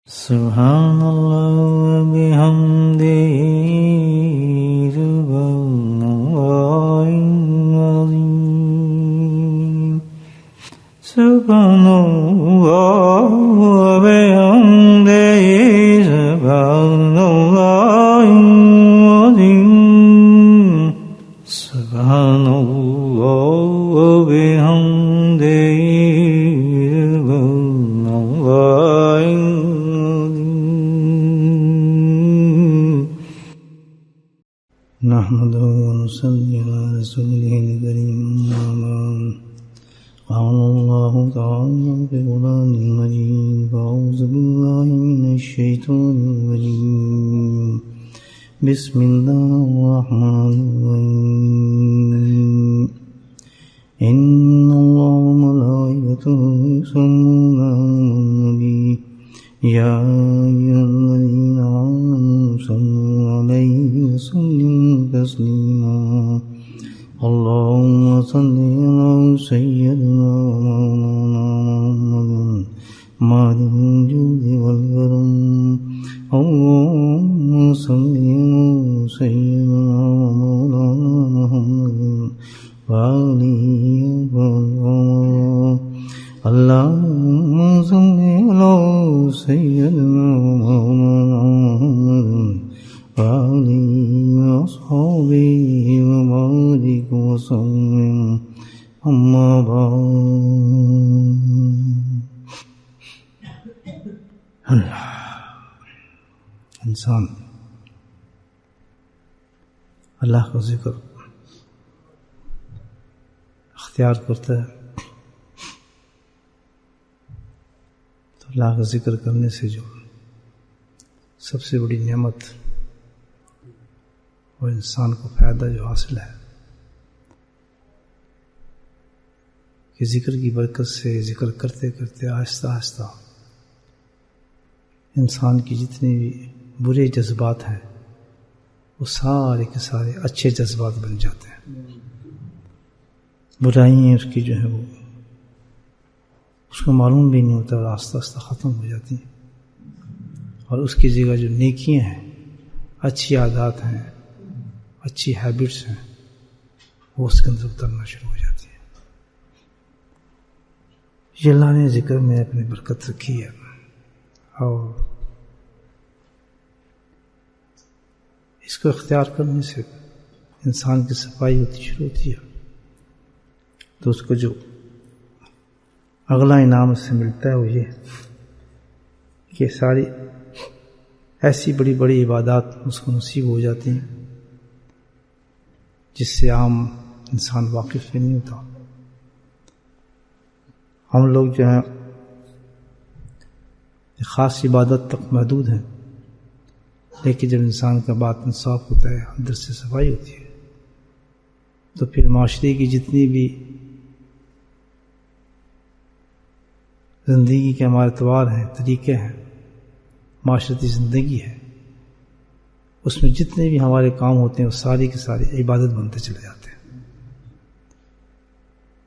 سبحان اللہ وبحمدہ سبحان اللہ العظیم سبحان اللہ وبحمدہ سبحان اللہ العظیم سبحان اللہ وبحمدہ نحمده ونصلي على رسوله الكريم قال الله تعالى في القرآن المجيد أعوذ بالله من الشيطان الرجيم بسم الله الرحمن الرحيم إن الله وملائكته يصلون على النبي يا أيها الذين آمنوا صلوا عليه وسلموا تسليما اللهم صل على سيدنا ومولانا محمد مالك الجود والكرم اللهم صل على سيدنا ومولانا محمد وآله وصحبه اللهم صل على سيدنا ومولانا محمد وآله وأصحابه وبارك وسلم أما بعد انسان اللہ کا ذکر اختیار کرتا ہے تو اللہ کا ذکر کرنے سے جو سب سے بڑی نعمت اور انسان کو فائدہ جو حاصل ہے کہ ذکر کی برکت سے ذکر کرتے کرتے آہستہ آہستہ انسان کی جتنے بھی برے جذبات ہیں وہ سارے کے سارے اچھے جذبات بن جاتے ہیں. برائیاں اس کی جو ہے وہ اس کو معلوم بھی نہیں ہوتا اور آہستہ آہستہ ختم ہو جاتی ہیں اور اس کی جگہ جو نیکیاں ہیں اچھی عادات ہیں اچھی ہیبٹس ہیں وہ اس کے اندر اترنا شروع ہو جاتی ہیں. یہ اللہ نے ذکر میں اپنی برکت رکھی ہے اور اس کو اختیار کرنے سے انسان کی صفائی ہوتی شروع ہوتی ہے تو اس کو جو اگلا انعام اس سے ملتا ہے وہ یہ کہ ساری ایسی بڑی بڑی عبادات اس کو نصیب ہو جاتی ہیں جس سے عام انسان واقف نہیں ہوتا. ہم لوگ جو ہیں خاص عبادت تک محدود ہیں لیکن جب انسان کا باطن صاف ہوتا ہے اندر سے صفائی ہوتی ہے تو پھر معاشرے کی جتنی بھی زندگی کے ہمارے اعتبار ہیں طریقے ہیں معاشرتی زندگی ہے اس میں جتنے بھی ہمارے کام ہوتے ہیں وہ ساری کے سارے عبادت بنتے چلے جاتے ہیں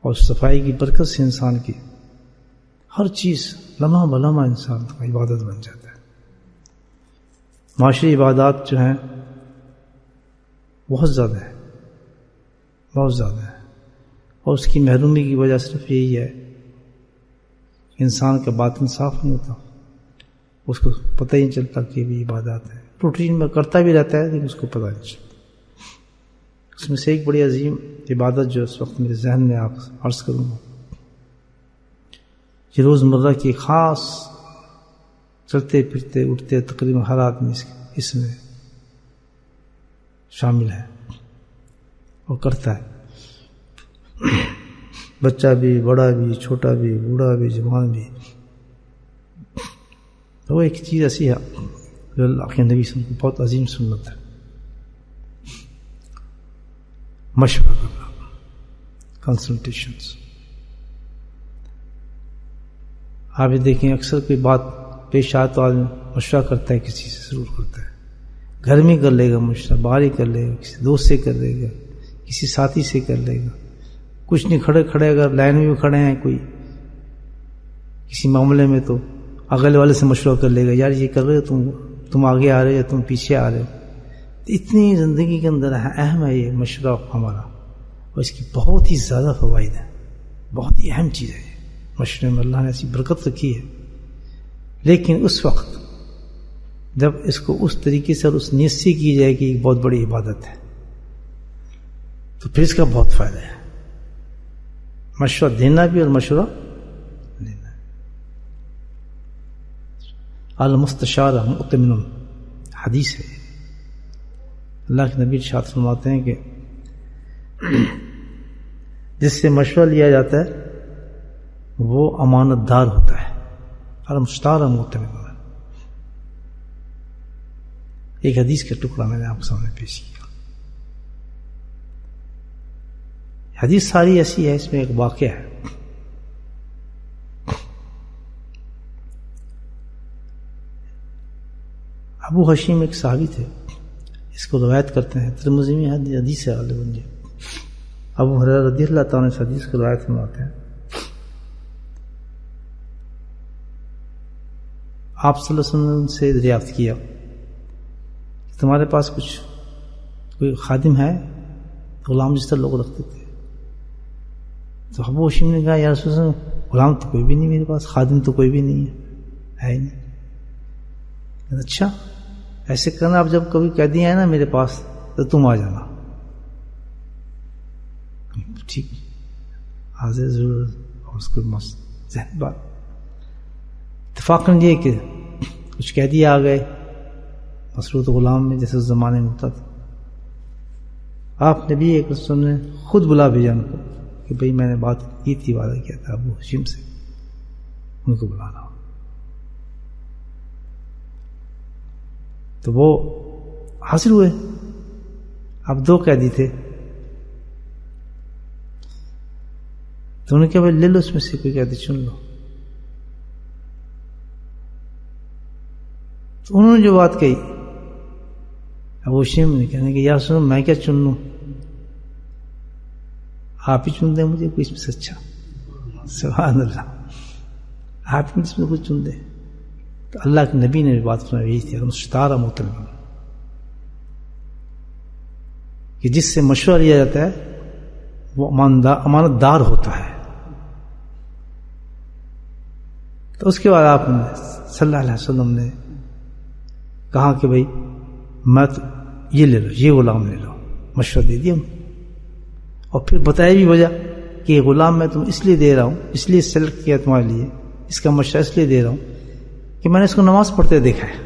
اور صفائی کی برکت سے انسان کی ہر چیز لمحہ بلمحہ انسان کا عبادت بن جاتا ہے. معاشری عبادات جو ہیں بہت زیادہ ہے اور اس کی محرومی کی وجہ صرف یہی ہے انسان کا باطن صاف نہیں ہوتا اس کو پتہ ہی نہیں چلتا کہ بھی عبادات ہے روٹین میں کرتا بھی رہتا ہے لیکن اس کو پتہ نہیں چلتا. اس میں سے ایک بڑی عظیم عبادت جو اس وقت میرے ذہن میں آپ عرض کروں گا یہ روزمرہ کی خاص چلتے پھرتے اٹھتے تقریباً ہر آدمی اس میں شامل ہے اور کرتا ہے بچہ بھی بڑا بھی چھوٹا بھی بوڑھا بھی جوان بھی. تو وہ ایک چیز ایسی ہے جو اللہ کے نبی صلی اللہ علیہ وسلم کو بہت عظیم سنت ہے مشورہ کرنا کنسلٹیشنز. آپ یہ دیکھیں اکثر کوئی بات پیش آئے تو آدمی مشورہ کرتا ہے کسی سے ضرور کرتا ہے گھر میں کر لے گا مشورہ باہر ہی کر لے گا کسی دوست سے کر لے گا کسی ساتھی سے کر لے گا کچھ نہیں کھڑے اگر لائن میں بھی کھڑے ہیں کوئی کسی معاملے میں تو اگلے والے سے مشورہ کر لے گا، یار یہ کر رہے ہو تم آگے آ رہے ہو، تم پیچھے آ رہے ہو. اتنی زندگی کے اندر اہم ہے یہ مشورہ ہمارا، اور اس کی بہت ہی زیادہ فوائد ہیں، بہت ہی اہم چیز ہے مشورے میں. اللہ نے ایسی برکت رکھی ہے. لیکن اس وقت جب اس کو اس طریقے سے اور اس نیت سے کی جائے کہ ایک بہت بڑی عبادت ہے، تو پھر اس کا بہت فائدہ ہے. مشورہ دینا بھی اور مشورہ لینا. المستشار مؤتمن حدیث ہے. اللہ کے نبی ارشاد فرماتے ہیں کہ جس سے مشورہ لیا جاتا ہے وہ امانت دار ہوتا ہے. المستشار مؤتمن. ایک حدیث کا ٹکڑا میں نے آپ کے سامنے پیش کیا. حدیث ساری ایسی ہے، اس میں ایک واقعہ ہے. ابو حشیم ایک صحابی تھے، اس کو روایت کرتے ہیں، ترمذی میں حدیث ہے غالباً. ابو ہریرہ رضی اللہ تعالیٰ عنہ حدیث کو روایت فرماتے ہیں. آپ صلی اللہ علیہ وسلم سے دریافت کیا تمہارے پاس کچھ کوئی خادم ہے؟ غلام جس طرح لوگ رکھتے تھے. تو ابو حشیم نے کہا یا رسول اللہ غلام تو کوئی بھی نہیں میرے پاس، خادم تو کوئی بھی نہیں ہے ہی نہیں. اچھا ایسے کرنا، آپ جب کبھی قیدی آئے نا میرے پاس تو تم آ جانا. ٹھیک حاضر ضرور. اور اس کو ذہن بات اتفاقاً یہ کہ کچھ قیدی آ گئے مسروط غلام میں، جیسے اس زمانے میں ہوتا تھا. آپ نبی ایک رسول نے خود بلا بھیجا ان کو کہ بھئی میں نے بات کی تھی، وعدہ کیا تھا ابو حشیم سے، ان کو بلانا. تو وہ حاضر ہوئے. اب 2 قیدی تھے. تو انہوں نے کہا بھائی لے لو اس میں سے کوئی قیدی چن لو. تو انہوں نے جو بات کہی ابو حشیم نے کہنے کہ یار سنو میں کیا چن لوں، آپ ہی چن دیں مجھے کوئی اس میں سے اچھا. سبحان اللہ، آپ ہی اس میں کچھ چن دیں. تو اللہ کے نبی نے بات سنائی تھی مستشار مؤتمن، کہ جس سے مشورہ لیا جاتا ہے وہ امانت دار ہوتا ہے. تو اس کے بعد آپ نے صلی اللہ علیہ وسلم نے کہا کہ بھائی میں تو یہ لے لو، یہ غلام لے لو. مشورہ دے دیا اور پھر بتایا بھی وجہ کہ یہ غلام میں تم اس لیے دے رہا ہوں، اس لیے سلیکٹ کیا تمہارے لیے، اس کا مشورہ اس لیے دے رہا ہوں کہ میں نے اس کو نماز پڑھتے دیکھا ہے.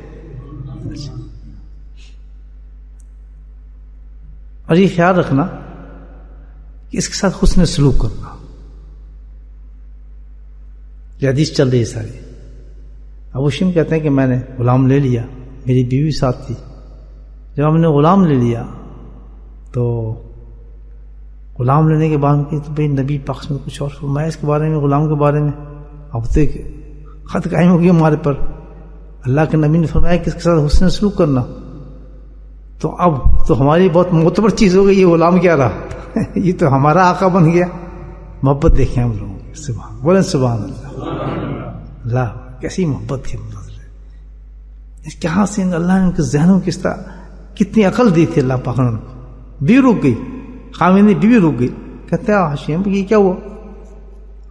اور یہ خیال رکھنا کہ اس کے ساتھ حسن سلوک کرنا. یہ حدیث چل رہی ہے ساری. ابو حشیم کہتے ہیں کہ میں نے غلام لے لیا، میری بیوی ساتھ تھی. جب ہم نے غلام لے لیا تو غلام لینے کے بعد تو بھائی نبی پاک میں کچھ اور فرمایا اس کے بارے میں، غلام کے بارے میں. اب تو ایک خط قائم ہو گیا ہمارے پر. اللہ کے نبی نے فرمایا کہ اس کے ساتھ حسن سلوک کرنا. تو اب تو ہماری بہت معتبر چیز ہو گئی. یہ غلام کیا رہا یہ تو ہمارا آقا بن گیا. محبت دیکھیں ہم لوگوں کی. بولیں سبحان اللہ. اللہ کیسی محبت تھی. کہاں سے اللہ نے ان کے ذہنوں کی کتنی عقل دی تھی اللہ پاک نے. بیوی رک گئی، خاوند بیوی رک گئی. کہتے ہیں حشیم یہ کیا ہوا؟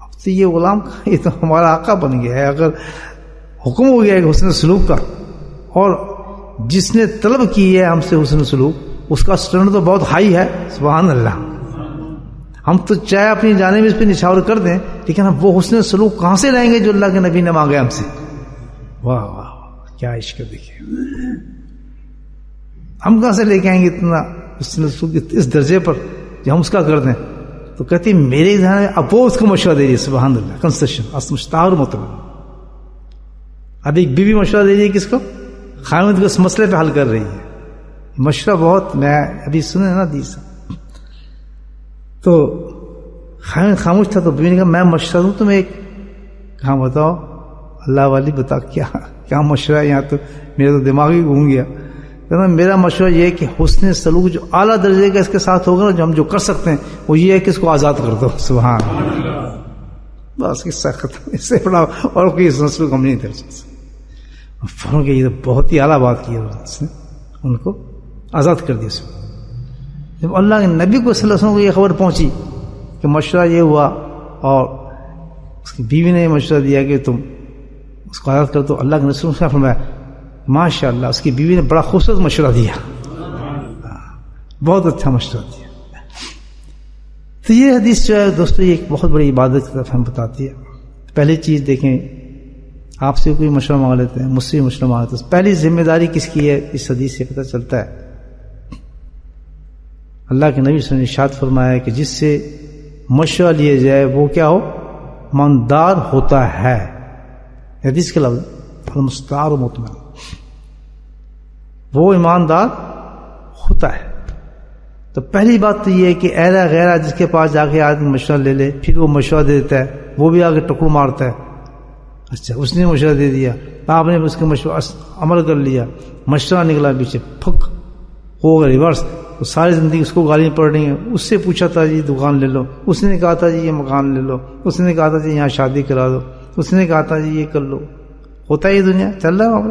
اب تو یہ غلام یہ تو ہمارا آقا بن گیا ہے. اگر حکم ہو گیا ہے حسن سلوک کا، اور جس نے طلب کی ہے ہم سے حسن سلوک، اس کا سٹینڈرڈ تو بہت ہائی ہے. سبحان اللہ. ہم تو چاہے اپنی جانب اس پہ نچھاور کر دیں، لیکن ہم وہ حسن سلوک کہاں سے لائیں گے جو اللہ کے نبی نے مانگا ہم سے؟ واہ واہ کیا عشق دیکھیں. ہم کہاں سے لے کے آئیں گے اتنا حسن سلوک اس درجے پر جو ہم اس کا کر دیں؟ تو کہتی میرے ذہن میں اب وہ اس کو مشورہ دے رہی ہے. سبحان اللہ. کنسیشن مشتاق مطلب. اب ایک بیوی مشورہ دے رہی ہے کس کو؟ خاوند کو اس مسئلے پہ حل کر رہی ہے. مشورہ بہت میں ابھی سنے نا حدیث. تو خاوند خاموش تھا تو بیوی نے کہا میں مشورہ دوں تمہیں ایک. کہاں بتاؤ اللہ والی بتا کیا مشورہ ہے؟ یہاں تو میرا تو دماغ ہی گھوم گیا. کہنا میرا مشورہ یہ ہے کہ حسن سلوک جو اعلیٰ درجے کا اس کے ساتھ ہوگا نا، جو ہم جو کر سکتے ہیں وہ یہ ہے کہ اس کو آزاد کر دو. سبحان اللہ. بس قصہ ختم. اس سے بڑا اور کوئی مسلوک ہم نہیں کر سکتے. فرمایا کہ یہ تو بہت ہی اعلیٰ بات کی ہے اس نے, ان کو آزاد کر دیا. جب اللہ کے نبی کو صلی اللہ علیہ وسلم کو یہ خبر پہنچی کہ مشورہ یہ ہوا اور اس کی بیوی نے مشورہ دیا کہ تم اس کو آزاد کر دو, اللہ کے رسول نے فرمایا ماشاء اللہ اس کی بیوی نے بڑا خوبصورت مشورہ دیا, بہت اچھا مشورہ دیا. تو یہ حدیث جو ہے دوستو یہ ایک بہت بڑی عبادت کی طرف ہم بتاتی ہے. پہلی چیز دیکھیں, آپ سے کوئی مشورہ مانگ لیتے ہیں, مجھ سے مشورہ مانگ لیتے ہیں, پہلی ذمہ داری کس کی ہے اس حدیث سے پتہ چلتا ہے. اللہ کے نبی صلی اللہ علیہ وسلم نے ارشاد فرمایا کہ جس سے مشورہ لیا جائے وہ کیا ہو, ایماندار ہوتا ہے. حدیث کے لفظ المستعار مطمئن, وہ ایماندار ہوتا ہے. تو پہلی بات تو یہ ہے کہ ایرا غیرہ جس کے پاس جا کے آدمی مشورہ لے لے, پھر وہ مشورہ دے دیتا ہے, وہ بھی آگے ٹکر مارتا ہے. اچھا اس نے مشورہ دے دیا, آپ نے اس کے مشورہ عمل کر لیا, مشورہ نکلا پیچھے پھک ہو گیا ریورس, تو ساری زندگی اس کو گالیاں پڑ رہی ہیں. اس سے پوچھا تھا جی دکان لے لو, اس نے کہا تھا جی یہ مکان لے لو, اس نے کہا تھا جی یہاں شادی کرا دو, اس نے کہا تھا جی یہ کر لو. ہوتا ہے یہ دنیا چل رہا ہے وہاں پر,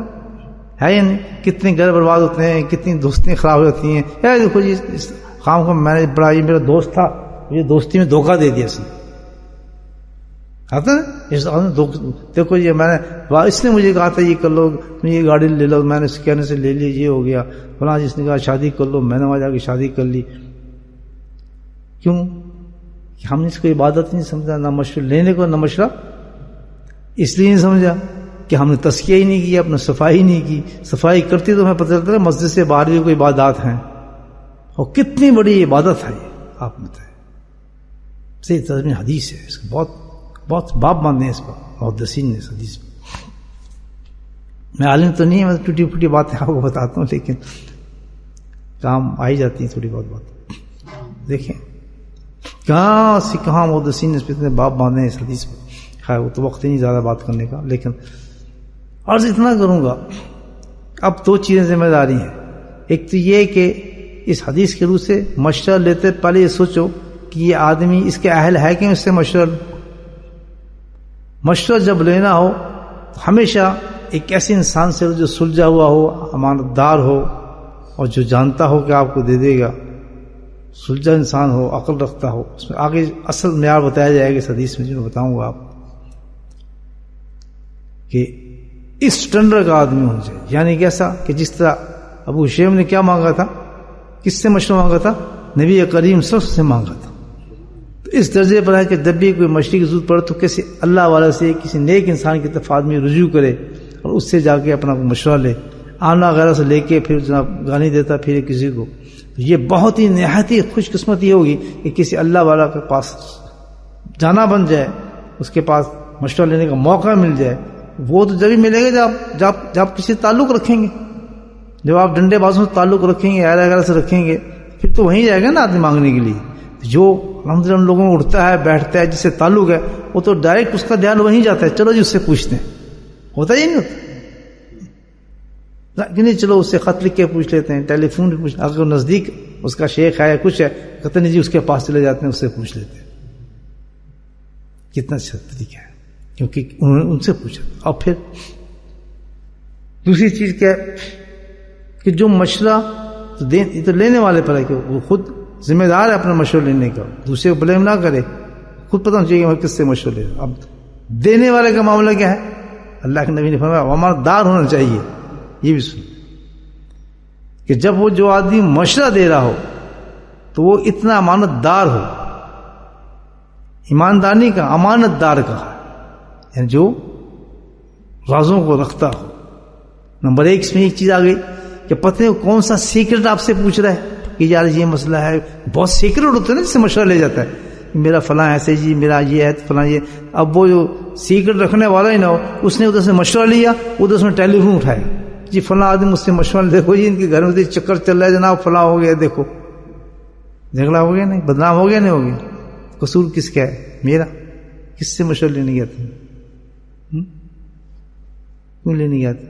ہے یا نہیں؟ کتنے گھر برباد ہوتے ہیں, کتنی دوستیں خراب ہو جاتی ہیں. یار دیکھو جی خام خام میں نے بڑا یہ میرا دوست تھا, مجھے دوستی میں دھوکہ دے دیا اس نے, آتا ہے دیکھو یہ میں نے, اس نے مجھے کہا تھا یہ کر لو, یہ گاڑی لے لو, میں نے اس کہنے سے لے لی, یہ ہو گیا. فلاں جس نے کہا شادی کر لو, میں نے وہاں جا کے شادی کر لی. کیوں؟ ہم نے اس کو عبادت نہیں سمجھا, نہ مشورہ لینے کو نہ مشورہ اس لیے نہیں سمجھا کہ ہم نے تزکیہ ہی نہیں کیا, اپنا صفائی نہیں کی. صفائی کرتی تو ہمیں پتہ چلتا ہے مسجد سے باہر بھی کوئی عبادات ہیں, اور کتنی بڑی عبادت ہے یہ, آپ بتائیں. صحیح ترجمہ حدیث ہے, اس کو بہت باب مانتے ہیں اس پر محدثین نے اس حدیث پر. میں عالم تو نہیں ہے, میں ٹوٹی پھوٹی باتیں آپ کو بتاتا ہوں, لیکن کام آئی جاتی ہیں تھوڑی بہت بات. دیکھیں کہاں سے کہاں محدثین نے اس پہ اتنے باب باندھے ہیں اس حدیث پر. خیر وہ تو وقت ہی نہیں زیادہ بات کرنے کا, لیکن عرض اتنا کروں گا. اب دو چیزیں ذمہ داری ہیں. ایک تو یہ کہ اس حدیث کے روح سے مشورہ لیتے پہلے یہ سوچو کہ یہ آدمی اس کے اہل ہے کہ اس سے مشورہ جب لینا ہو تو ہمیشہ ایک ایسے انسان سے جو سلجھا ہوا ہو, امانت دار ہو, اور جو جانتا ہو کہ آپ کو دے دے گا, سلجھا انسان ہو, عقل رکھتا ہو. اس میں آگے اصل معیار بتایا جائے گا اس حدیث میں جو میں بتاؤں گا آپ کہ اس اسٹینڈرڈ کا آدمی ہو جائے. یعنی کیسا کہ جس طرح ابو شیم نے کیا مانگا تھا, کس سے مشورہ مانگا تھا, نبی کریم صلی اللہ علیہ وسلم سے مانگا تھا. تو اس درجے پر ہے کہ جب بھی کوئی مشورے کی ضرورت پڑے تو کسی اللہ والے سے, کسی نیک انسان کی طرف آدمی رجوع کرے اور اس سے جا کے اپنا مشورہ لے. آمنا وغیرہ سے لے کے پھر جناب گالی دیتا پھر کسی کو, تو یہ بہت ہی نہایت ہی خوش قسمتی ہوگی کہ کسی اللہ والا کے پاس جانا بن جائے, اس کے پاس مشورہ لینے کا موقع مل جائے. وہ تو جبھی ملے گا جب کسی تعلق رکھیں گے, جب آپ ڈنڈے بازوں سے تعلق رکھیں گے, ایرا وغیرہ سے رکھیں گے, پھر تو وہیں جائے گا نا آدمی مانگنے کے لیے. جو الحمدللہ ان لوگوں میں اٹھتا ہے بیٹھتا ہے جس سے تعلق ہے, وہ تو ڈائریکٹ اس کا دھیان وہیں جاتا ہے, چلو جی اس سے پوچھتے ہیں. ہوتا ہی نہیں ہوتا کہ نہیں, چلو اس سے خط لکھ کے پوچھ لیتے ہیں, ٹیلی فون پہ پوچھ, اگر نزدیک اس کا شیخ ہے کچھ ہے, کہتے نہیں جی اس کے پاس چلے جاتے ہیں, اس سے پوچھ لیتے ہیں. کتنا اچھا طریقہ ہے, کیونکہ انہوں نے ان سے پوچھا. اور پھر دوسری چیز کیا ہے کہ جو مشورہ تو لینے والے پر ہے کہ وہ خود ذمہ دار ہے اپنا مشورہ لینے کا, دوسرے کو بلیم نہ کرے, خود پتہ چاہیے کہ میں کس سے مشورہ لے رہا ہوں. اب دینے والے کا معاملہ کیا ہے, اللہ کے نبی نے فرمایا امانت دار ہونا چاہیے. یہ بھی سن کہ جب وہ جو آدمی مشورہ دے رہا ہو تو وہ اتنا امانت دار ہو, ایمانداری کا امانت دار کا, یعنی جو رازوں کو رکھتا ہو. نمبر ایک اس میں ایک چیز آ گئی کہ پتہ نہیں کون سا سیکرٹ آپ سے پوچھ رہا ہے کہ یار یہ مسئلہ ہے. بہت سیکرٹ ہوتے ہیں نا جس سے مشورہ لے جاتا ہے, میرا فلاں ایسے جی, میرا یہ ہے فلاں یہ. اب وہ جو سیکرٹ رکھنے والا ہی نہ ہو, اس نے ادھر سے مشورہ لیا, ادھر سے ٹیلی فون اٹھایا, جی فلاں آدمی مجھ سے مشورہ, دیکھو جی ان کے گھر میں چکر چل رہا ہے جناب, فلاں ہو گیا, دیکھو جھگڑا ہو گیا نہیں, بدنام ہو گیا نہیں ہو گیا. قصور کس کا ہے, میرا. کس سے مشورہ لینے گیا تھا, کیوں لینے گیا تھا؟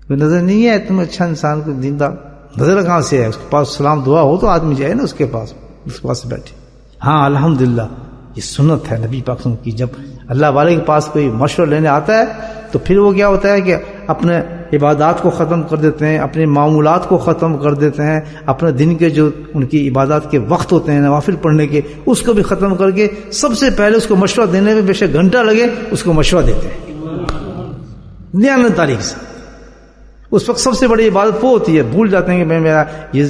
کوئی نظر نہیں ہے تم اچھا انسان کو دیندار, نظر کہاں سے ہے؟ اس کے پاس سلام دعا ہو تو آدمی جائے نا اس کے پاس بیٹھے, ہاں الحمدللہ یہ سنت ہے نبی پاک کی. جب اللہ والے کے پاس کوئی مشورہ لینے آتا ہے تو پھر وہ کیا ہوتا ہے کہ اپنے عبادات کو ختم کر دیتے ہیں, اپنے معمولات کو ختم کر دیتے ہیں, اپنے دن کے جو ان کی عبادات کے وقت ہوتے ہیں نوافل پڑھنے کے اس کو بھی ختم کر کے سب سے پہلے اس کو مشورہ دینے میں بے شک گھنٹہ لگے اس کو مشورہ دیتے ہیں دیانت تاریخ سے. اس وقت سب سے بڑی عبادت وہ ہوتی ہے, بھول جاتے ہیں کہ میں میرا یہ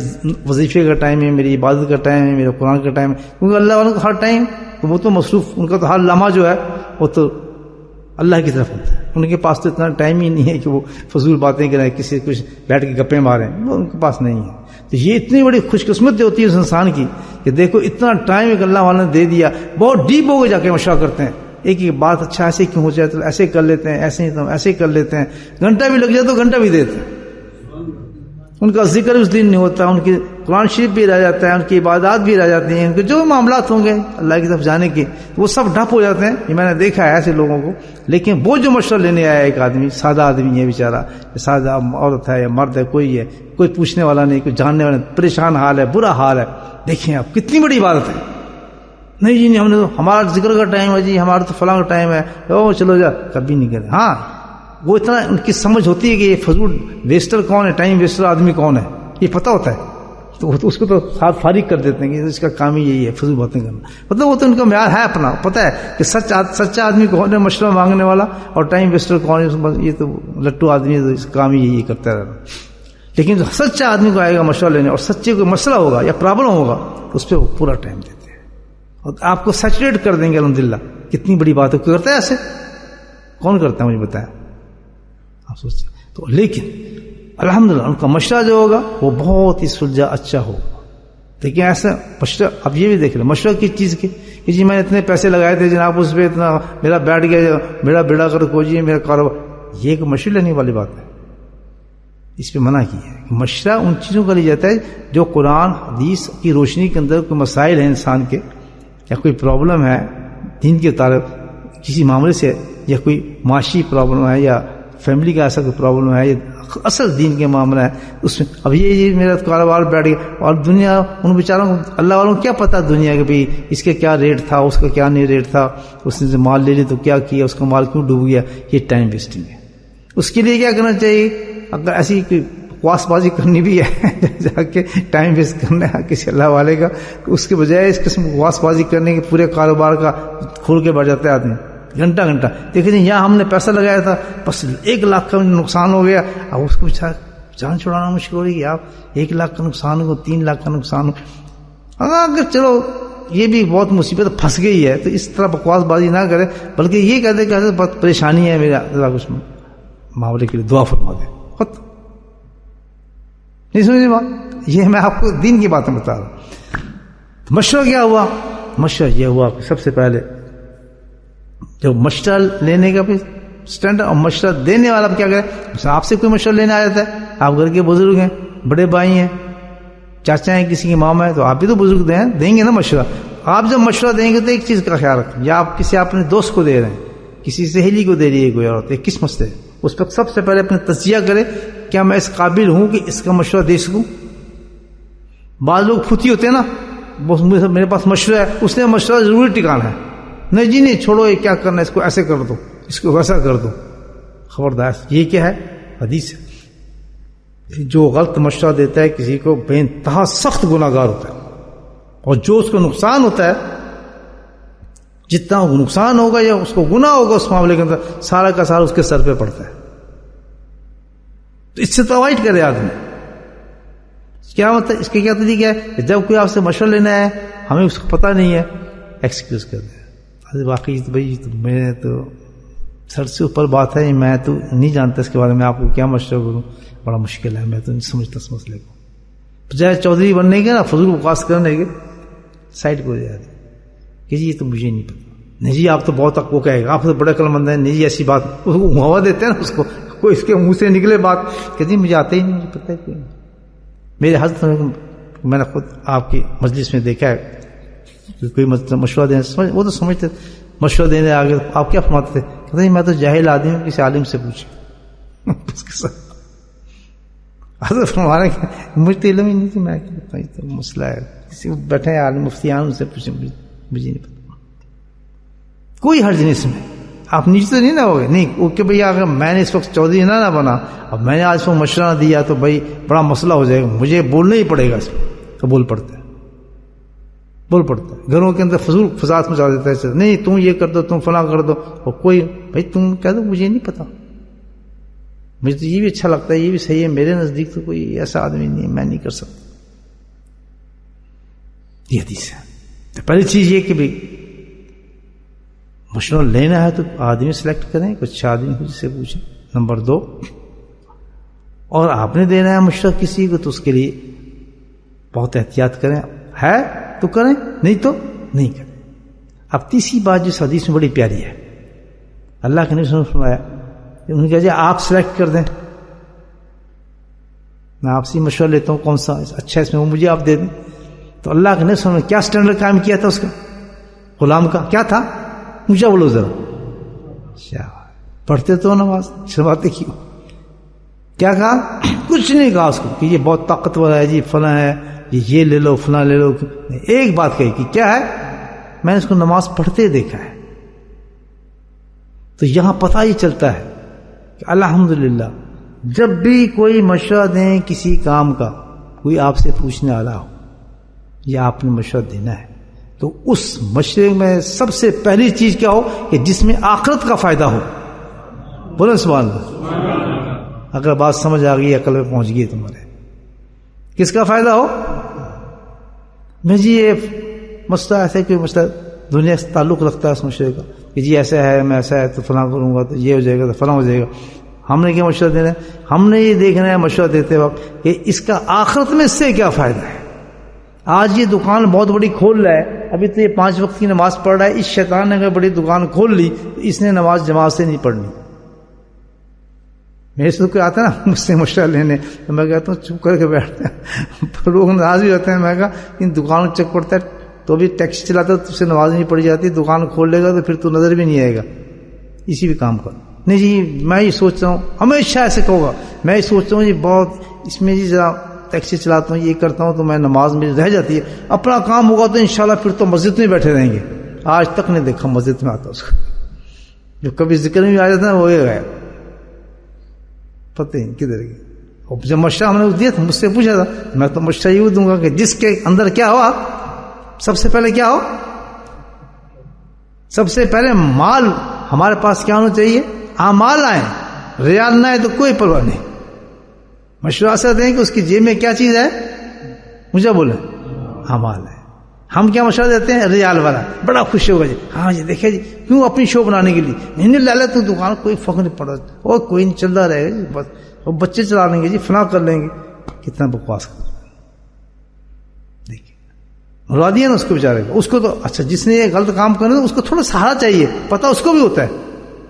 وظیفے کا ٹائم ہے, میری عبادت کا ٹائم ہے, میرا قرآن کا ٹائم ہے, کیونکہ اللہ والوں کا ہر ٹائم وہ تو مصروف, ان کا تو ہر لمحہ جو ہے وہ تو اللہ کی طرف ہوتا ہے. ان کے پاس تو اتنا ٹائم ہی نہیں ہے کہ وہ فضول باتیں کریں, کسی کچھ بیٹھ کے گپیں ماریں, وہ ان کے پاس نہیں ہے. تو یہ اتنی بڑی خوش قسمتی ہوتی ہے اس انسان کی کہ دیکھو اتنا ٹائم ایک اللہ والوں نے دے دیا, بہت ڈیپ ہو کے جا کے مشورہ کرتے ہیں, ایک ایک بات اچھا ایسے کیوں ہو جائے تو ایسے کر لیتے ہیں, ایسے ہی تو ایسے کر لیتے ہیں, گھنٹہ بھی لگ جائے تو گھنٹہ بھی دیتے ہیں. ان کا ذکر اس دن نہیں ہوتا, ان کی قرآن شریف بھی رہ جاتا ہے, ان کی عبادات بھی رہ جاتی ہیں, ان کے جو معاملات ہوں گے اللہ کی طرف جانے کے وہ سب ڈھپ ہو جاتے ہیں. یہ میں نے دیکھا ہے ایسے لوگوں کو. لیکن وہ جو مشورہ لینے آیا ایک آدمی, سادہ آدمی ہے بیچارہ, سادہ عورت ہے یا مرد ہے, کوئی ہے, کوئی پوچھنے والا نہیں, کوئی جاننے والا نہیں, پریشان حال ہے, برا حال ہے. دیکھیں آپ کتنی بڑی عبادت ہے. نہیں جی نہیں, ہم نے تو ہمارا ذکر کا ٹائم ہے جی, ہمارا تو فلاں کا ٹائم ہے, او چلو جا, کبھی نہیں کرے. ہاں وہ اتنا ان کی سمجھ ہوتی ہے کہ یہ فضول ویسٹر کون ہے, ٹائم ویسٹر آدمی کون ہے, یہ پتہ ہوتا ہے. تو اس کو تو ساتھ فارغ کر دیتے ہیں کہ اس کا کام ہی یہی ہے فضول باتیں کرنا. مطلب وہ تو ان کا معیار ہے اپنا, پتہ ہے کہ سچا آدمی کون ہے مشورہ مانگنے والا, اور ٹائم ویسٹر کون ہے, یہ تو لٹو آدمی ہے, تو اس کا کام ہی یہی کرتا رہنا. لیکن سچا آدمی کو آئے گا مشورہ لینے اور سچے کوئی مسئلہ ہوگا یا پرابلم ہوگا اس پہ وہ پورا ٹائم دیتے ہیں اور آپ کو سیچوریٹ کر دیں گے. الحمدللہ کتنی بڑی بات ہے. کوئی کرتا ہے ایسے؟ کون کرتا ہے مجھے بتائیں آپ سوچتے. تو لیکن الحمدللہ ان کا مشورہ جو ہوگا وہ بہت ہی سلجھا اچھا ہوگا. دیکھیں ایسا مشورہ, اب یہ بھی دیکھ لیں مشورہ کس چیز کے, کہ جی میں نے اتنے پیسے لگائے تھے جناب اس پہ اتنا میرا بیٹھ گیا, میرا بیڑا کر کو جی میرا کاروبار. یہ ایک مشورہ لینے والی بات ہے, اس پہ منع کی ہے. مشورہ ان چیزوں کا لیا جاتا ہے جو قرآن حدیث کی روشنی کے اندر کوئی مسائل ہیں انسان کے, یا کوئی پرابلم ہے دین کے تعلق کسی معاملے سے, یا کوئی معاشی پرابلم ہے, یا فیملی کا ایسا کوئی پرابلم ہے, یا اصل دین کے معاملہ ہے اس میں. اب یہ میرا کاروبار بیٹھ گیا, اور دنیا ان بیچاروں کو اللہ والوں کو کیا پتا دنیا کے بھی اس کے کیا ریٹ تھا, اس کا کیا نہیں ریٹ تھا, اس نے مال لے لی تو کیا کیا, اس کا مال کیوں ڈوب گیا. یہ ٹائم ویسٹنگ ہے. اس کے لیے کیا کرنا چاہیے, اگر ایسی کوئی بکواس بازی کرنی بھی ہے جا کے ٹائم ویسٹ کرنا ہے کسی اللہ والے کا, اس کے بجائے اس قسم کی بکواس بازی کرنے کے پورے کاروبار کا کھول کے بیٹھ جاتا ہے آدمی گھنٹہ گھنٹہ. دیکھیں جی یہاں ہم نے پیسہ لگایا تھا بس 1 لاکھ کا نقصان ہو گیا, اب اس کو جان چھڑانا مشکل ہو رہی ہے. آپ 1 لاکھ کا نقصان ہو, 3 لاکھ کا نقصان ہو, اگر چلو یہ بھی بہت مصیبت پھنس گئی ہے تو اس طرح بکواس بازی نہ کرے, بلکہ یہ کہتے کہ بہت پریشانی ہے میرا, اللہ کچھ معاملے کے لیے دعا فرما دے. خود نہیں سمجھے بات, یہ میں آپ کو دین کی باتیں بتا رہا ہوں. مشورہ کیا ہوا, مشورہ یہ ہوا کہ سب سے پہلے جو مشورہ لینے کا بھی اسٹینڈرڈ, اور مشورہ دینے والا کیا کرے. آپ سے کوئی مشورہ لینے آ جاتا ہے, آپ گھر کے بزرگ ہیں, بڑے بھائی ہیں, چاچا ہیں, کسی کی ماما ہے, تو آپ بھی تو بزرگ دیں گے نا مشورہ. آپ جب مشورہ دیں گے تو ایک چیز کا خیال رکھیں, یا آپ کسی اپنے دوست کو دے رہے ہیں, کسی سہیلی کو دے رہی ہے کوئی عورت, کس مسئلے, اس پر سب سے پہلے اپنے تجزیہ کرے, کیا میں اس قابل ہوں کہ اس کا مشورہ دے سکوں. بعض لوگ پھوتی ہوتے ہیں نا, میرے پاس مشورہ ہے, اس نے مشورہ ضروری ٹھکانا ہے, نہیں جی نہیں چھوڑو, یہ کیا کرنا ہے, اس کو ایسے کر دو, اس کو ویسا کر دو. خبردار, یہ کیا ہے, حدیث ہے. جو غلط مشورہ دیتا ہے کسی کو بے انتہا سخت گناہ گار ہوتا ہے, اور جو اس کو نقصان ہوتا ہے, جتنا نقصان ہوگا یا اس کو گناہ ہوگا اس معاملے کے اندر, سارا کا سارا اس کے سر پہ پڑتا ہے. تو اس سے تو اوائڈ کرے آدمی. کیا مطلب, اس کے کیا طریقہ ہے, جب کوئی آپ سے مشورہ لینا ہے ہمیں اس کو پتہ نہیں ہے, ایکسکیوز کر دیں. واقعی تو بھائی میں تو سر سے اوپر بات ہے, میں تو نہیں جانتا اس کے بارے میں, آپ کو کیا مشورہ کروں, بڑا مشکل ہے, میں تو نہیں سمجھتا اس مسئلے کو. بجائے چودھری بننے کے نا فضول بکواس کرنے کے, سائڈ کو جا دیں کہ جی یہ تو مجھے نہیں پتا, نہیں جی آپ تو بہت وہ کہے گا, آپ تو بڑے عقل مند ہیں, نہیں جی ایسی بات, اس کو ہوا دیتے ہیں نا, اس کو کوئی اس کے منہ سے نکلے بات کہ جی مجھے آتے ہی نہیں, مجھے پتہ ہے کوئی. میرے حضرت میں نے خود آپ کی مجلس میں دیکھا ہے, کوئی مشورہ دینے, وہ تو سمجھتے مشورہ دینے آگے, آپ کیا فرماتے تھے, کہتے ہیں میں تو جاہل آدمی ہوں, کسی عالم سے پوچھیں. اس کے ساتھ حضرت فرما رہے ہیں مجھے تو علم ہی نہیں تھی, میں تو مسئلہ ہے, کسی کو بیٹھے ہیں عالم مفتیان, ان سے پوچھیں, مجھے نہیں پتا. کوئی حرج نہیں اس میں. آپ نیچے تو نہیں نہ ہوگے, نہیں کہ بھئی اگر میں نے اس وقت چودھری نہ بنا, اب میں نے آج کو مشورہ نہ دیا تو بھائی بڑا مسئلہ ہو جائے گا, مجھے بولنا ہی پڑے گا اس میں. تو بول پڑتا ہے, بول پڑتا ہے. گھروں کے اندر فضول فساد مچا دیتا ہے, نہیں تم یہ کر دو, تم فلاں کر دو, اور کوئی بھائی تم کہہ دو مجھے نہیں پتا, مجھے تو یہ بھی اچھا لگتا ہے, یہ بھی صحیح ہے, میرے نزدیک تو کوئی ایسا آدمی نہیں ہے, میں نہیں کر سکتا. یہ حدیث ہے. تو پہلی چیز یہ کہ بھائی مشورہ لینا ہے تو آدمی سلیکٹ کریں, کچھ آدمی کو جس سے پوچھیں. نمبر 2, اور آپ نے دینا ہے مشورہ کسی کو تو اس کے لیے بہت احتیاط کریں, ہے تو کریں, نہیں تو نہیں کریں. اب تیسری بات جس حدیث میں بڑی پیاری ہے, اللہ کے نبی صلی اللہ علیہ وسلم نے فرمایا, انہوں نے کہا جی آپ سلیکٹ کر دیں, میں آپ سے مشورہ لیتا ہوں کون سا اچھا ہے اس میں, وہ مجھے آپ دے دیں. تو اللہ کے نبی صلی اللہ علیہ وسلم نے کیا سٹینڈرڈ قائم کیا تھا اس کا, غلام کا کیا تھا, مجھے بولو ذرا, پڑھتے تو نماز, شرماتے کیوں, کیا کہا, کچھ نہیں کہا اس کو کہ یہ بہت طاقتور ہے جی, فلاں ہے, یہ لے لو فلاں لے لو. ایک بات کہی کہ کیا ہے, میں نے اس کو نماز پڑھتے دیکھا ہے. تو یہاں پتہ ہی چلتا ہے کہ الحمدللہ جب بھی کوئی مشورہ دیں کسی کام کا, کوئی آپ سے پوچھنے والا ہو یا آپ نے مشورہ دینا ہے, تو اس مشورے میں سب سے پہلی چیز کیا ہو کہ جس میں آخرت کا فائدہ ہو. بولو سبحان اللہ. اگر بات سمجھ آ گئی, عقل میں پہنچ گئی تمہارے, کس کا فائدہ ہو, میں جی یہ مسئلہ ایسا ہے کہ مسئلہ دنیا سے تعلق رکھتا ہے اس مشورے کا کہ جی ایسا ہے, میں ایسا ہے تو فلاں کروں گا تو یہ ہو جائے گا, تو فلاں ہو جائے گا. ہم نے کیا مشورہ دینا ہے, ہم نے یہ دیکھنا ہے مشورہ دیتے وقت کہ اس کا آخرت میں اس سے کیا فائدہ ہے. آج یہ دکان بہت بڑی کھول رہا ہے, ابھی تو یہ 5 وقت کی نماز پڑھ رہا ہے, اس شیطان نے اگر بڑی دکان کھول لی تو اس نے نماز جماعت سے نہیں پڑھنی. میرے سے کوئی آتا ہے نا مجھ سے مشورہ لینے, تو میں کہتا ہوں چپ کر کے بیٹھتے ہیں, لوگ ناراض بھی ہوتے ہیں. میں کہا ان دکان چیک پڑتا ہے تو بھی ٹیکسی چلاتا ہے, تو اس سے نماز نہیں پڑھی جاتی, دکان کھول لے گا تو پھر تو نظر بھی نہیں آئے گا, اسی بھی کام کر. نہیں جی میں یہ سوچتا ہوں, ہمیشہ ایسے کہوں گا, میں یہ سوچتا ہوں جی بہت اس میں جی ذرا ٹیکسی چلاتا ہوں, یہ کرتا ہوں, تو میں نماز میں رہ جاتی ہے. اپنا کام ہوگا تو انشاءاللہ پھر تو مسجد میں بیٹھے رہیں گے. آج تک نہیں دیکھا مسجد میں آتا اس کو, جو کبھی ذکر میں بھی آ جاتا ہے وہ یہ گیا, پتہ نہیں کدھر گئی. اور جب مشورہ ہم نے دیا تھا, مجھ سے پوچھا تھا, میں تو مشورہ یہ دوں گا کہ جس کے اندر کیا ہوا, سب سے پہلے کیا ہو, سب سے پہلے مال ہمارے پاس کیا ہونا چاہیے, اعمال آئیں, ریال نہ آئے تو کوئی پرواہ نہیں. مشورہ ایسا دیں کہ اس کی جیب میں کیا چیز ہے, مجھے بولیں اعمال ہے. ہم کیا مشورہ دیتے ہیں, ریال والا, بڑا خوش ہوگا جی, ہاں جی دیکھیں جی, کیوں اپنی شو بنانے کے لیے, نہیں لے لے تو دکان کوئی فرق نہیں پڑا, اور کوئی نہیں چلتا رہے گا جی, بس اور بچے چلا لیں گے جی, فلاں کر لیں گے. کتنا بکواس کر, دیکھیے مروا دیا نا اس کو بیچارے کو. اس کو تو اچھا جس نے یہ غلط کام کرنا اس کو تھوڑا سہارا چاہیے, پتہ اس کو بھی ہوتا ہے,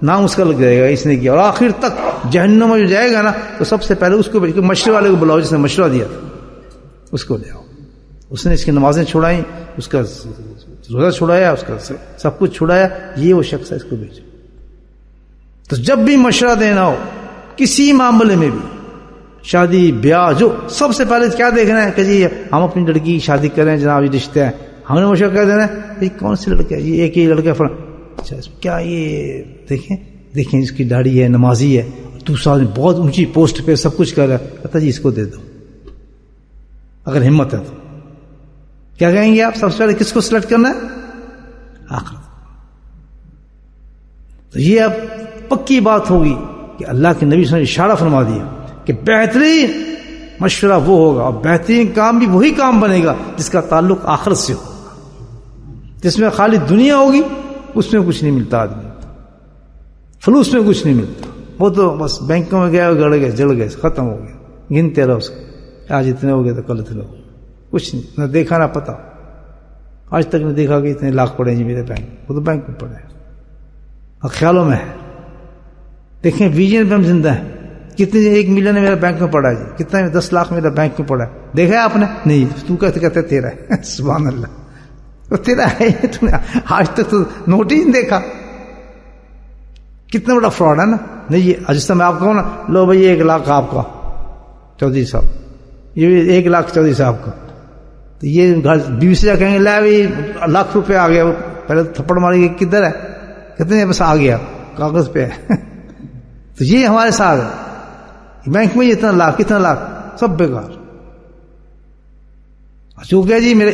نام اس کا لگ جائے گا اس نے کیا, اور آخر تک جہنم میں جو جائے گا نا, تو سب سے پہلے اس کو مشورے والے کو بلاؤ جس نے مشورہ دیا تھا, اس کو لے آؤ. اس نے اس کی نمازیں چھوڑائیں, اس کا روزہ چھوڑایا, اس کا سب کچھ چھوڑایا, یہ وہ شخص ہے, اس کو بھیجو. تو جب بھی مشورہ دینا ہو کسی معاملے میں بھی, شادی بیاہ, جو سب سے پہلے کیا دیکھنا ہے کہ جی ہم اپنی لڑکی کی شادی کریں جناب, یہ رشتے ہیں, ہم نے مشورہ کیا دینا ہے, کون سی لڑکا ہے یہ, ایک ہی لڑکا فلاں, اچھا کیا یہ دیکھیں اس کی داڑھی ہے, نمازی ہے, دوسرا بہت اونچی پوسٹ پہ سب کچھ کر رہا ہے, کہتا جی اس کو دے دو اگر ہمت ہے تو. کیا کہیں گے آپ, سب سے پہلے کس کو سلیکٹ کرنا ہے, آخرت. تو یہ اب پکی بات ہوگی کہ اللہ کے نبی صلی اللہ علیہ وسلم نے اشارہ فرما دیا کہ بہترین مشورہ وہ ہوگا, اور بہترین کام بھی وہی کام بنے گا جس کا تعلق آخرت سے ہوگا. جس میں خالی دنیا ہوگی اس میں کچھ نہیں ملتا, آدمی فلوس میں کچھ نہیں ملتا, وہ تو بس بینکوں میں گیا, گڑ گئے, جڑ گئے, ختم ہو گیا, گنتے رہو اس کو, آج اتنے ہو گئے تو کل اتنے ہو گئے, کچھ نہیں, نہ دیکھا نہ پتا. آج تک نے دیکھا کہ اتنے لاکھ پڑے جی میرے بینک, وہ تو بینک میں پڑے اور خیالوں میں ہے. دیکھیں ویژن پہ ہم زندہ ہیں, کتنے 1 ملین میرا بینک میں پڑا ہے جی, کتنا 10 لاکھ میرا بینک میں پڑا ہے, دیکھا ہے آپ نے, نہیں, تو کہتے تیرا ہے. سبحان اللہ, تو تیرا ہے, تو آج تک تو نوٹ ہی نہیں دیکھا. کتنا بڑا فراڈ ہے نا. نہیں یہ جس طرح میں آپ کہوں نا, لو بھائی 1 لاکھ آپ کا چودھری صاحب, یہ 1 لاکھ چودھری صاحب کا, تو یہ بیوی سے جا کہیں گے لے بھائی 1 لاکھ روپے آ گیا, پہلے تھپڑ ماری گئی, کدھر ہے, کہتے ہیں بس آ گیا کاغذ پہ ہے تو یہ ہمارے ساتھ ہے، بینک میں اتنا لاکھ اتنا لاکھ سب بیکار. جو کہ جی میں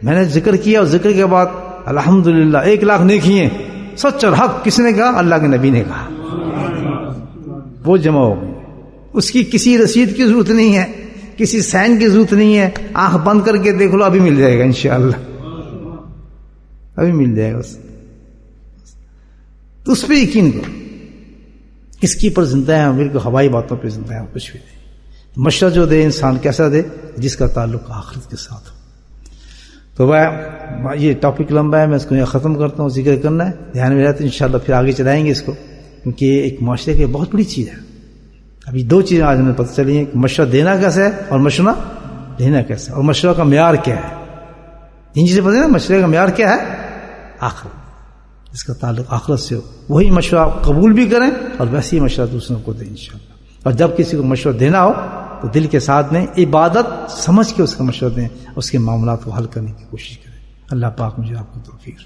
نے ذکر کیا اور ذکر کے بعد الحمدللہ 1 لاکھ نیکی ہیں، سچ اور حق کس نے کہا؟ اللہ کے نبی نے کہا. وہ جمع ہو گئی، اس کی کسی رسید کی ضرورت نہیں ہے، کسی سائن کی ضرورت نہیں ہے. آنکھ بند کر کے دیکھ لو، ابھی مل جائے گا انشاءاللہ، ابھی مل جائے گا. تو اس پہ یقین کرو. کس کی پر زندہ ہے؟ بالکل ہوائی باتوں پہ زندہ ہے، کچھ بھی نہیں. مشورہ جو دے انسان کیسا دے؟ جس کا تعلق آخرت کے ساتھ ہو. تو یہ ٹاپک لمبا ہے، میں اس کو یہاں ختم کرتا ہوں. ذکر کرنا ہے، دھیان میں رہتا ہے، انشاءاللہ پھر آگے چلائیں گے اس کو، کیونکہ یہ ایک معاشرے کی بہت بڑی چیز ہے. ابھی 2 چیزیں آج ہمیں پتہ چلی ہیں کہ مشورہ دینا کیسا ہے اور مشورہ لینا کیسا ہے، اور مشورہ کا معیار کیا ہے. 3 چیزیں پتہ ہے نا. مشورے کا معیار کیا ہے؟ آخرت، جس کا تعلق آخرت سے ہو وہی مشورہ قبول بھی کریں اور ویسے ہی مشورہ دوسروں کو دیں انشاءاللہ. اور جب کسی کو مشورہ دینا ہو تو دل کے ساتھ دیں، عبادت سمجھ کے اس کا مشورہ دیں، اس کے معاملات کو حل کرنے کی کوشش کریں. اللہ پاک مجھے آپ کو توفیق.